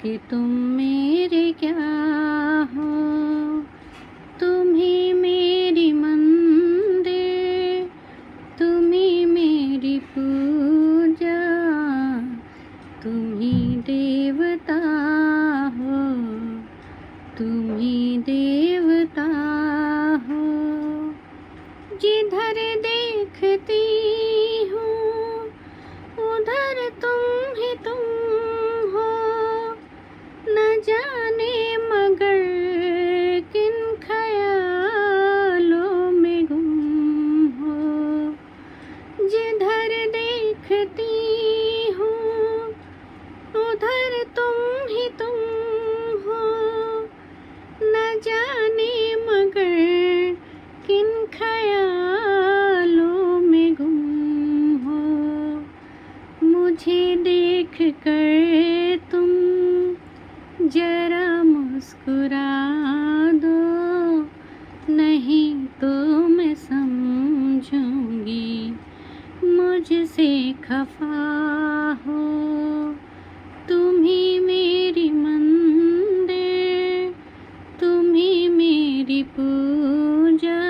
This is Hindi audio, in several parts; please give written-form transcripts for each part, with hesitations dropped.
कि तुम मेरे क्या हो। तुम ही मेरी मंदिर, तुम ही मेरी पूजा, तुम ही देवता हो, तुम ही देवता हो। जिधर देखती हूँ उधर तुम हो, न जाने मगर किन ख्यालों में गुम हो। जिधर देखती हूँ उधर तुम हो, न जाने मगर किन ख्यालों में गुम हो। मुझे देख कर तुम जरा मुस्कुरा दो, नहीं तो मैं समझूंगी मुझसे खफा हो। तुम ही मेरी मंदिर, तुम ही मेरी पूजा,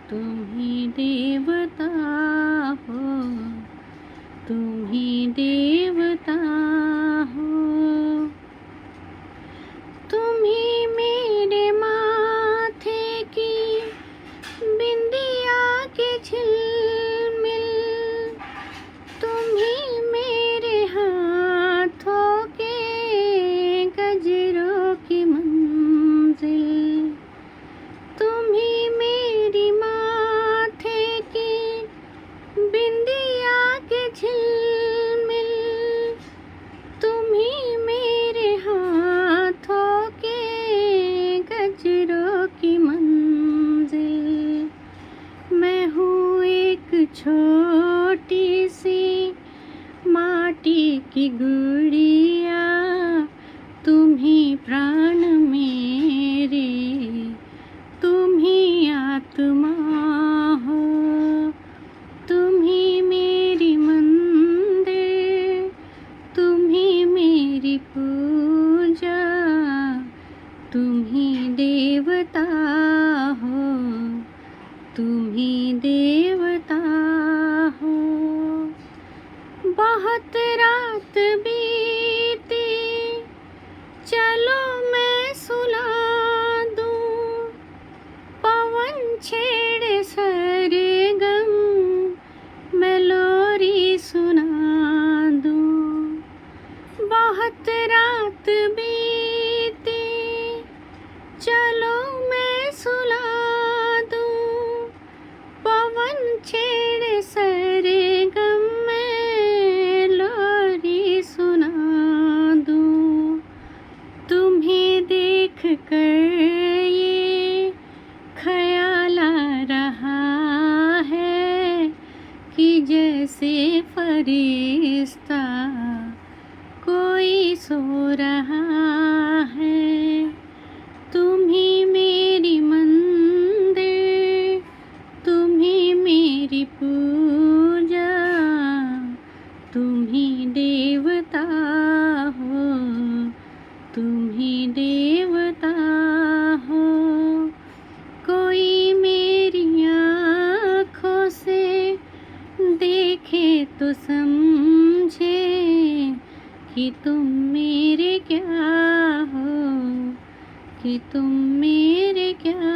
तुम ही देवता हो, तुम ही देवता हो। तुम ही मेरे माथे की बिंदिया के झिलमिल, तुम ही मेरे हाथों के गजरों की मंजिल। तुम ही मेरी माथे की बिंदिया के झिलमिल, तुम ही मेरे हाथों के गजरों की मंजिल। मैं हूँ एक छोटी सी माटी की गुड़िया, तुम ही प्राण मेरे, तुम ही आत्मा हो। तुम ही मेरी मंदिर, तुम ही मेरी पूजा, तुम ही देवता हो, तुम ही देवता हो। बहुत रात बीती, चलो मैं सुला दूं, पवन छेड़े सरगम, मैं लोरी सुना दूं। बहुत रात बीती, चलो मैं सुला दूं, पवन छेड़े सरगम, मैं लोरी सुना दूं। तुम्हें देख कर ये ख्याल आ रहा है कि जैसे फरिश्ता कोई सो रहा है। तुम ही मेरी मंदिर, तुम ही मेरी पूजा, तुम ही देवता हो, तुम ही देवता हो। कोई मेरी आँखों से देखे तो समझे कि तुम मेरे क्या हो, कि तुम मेरे क्या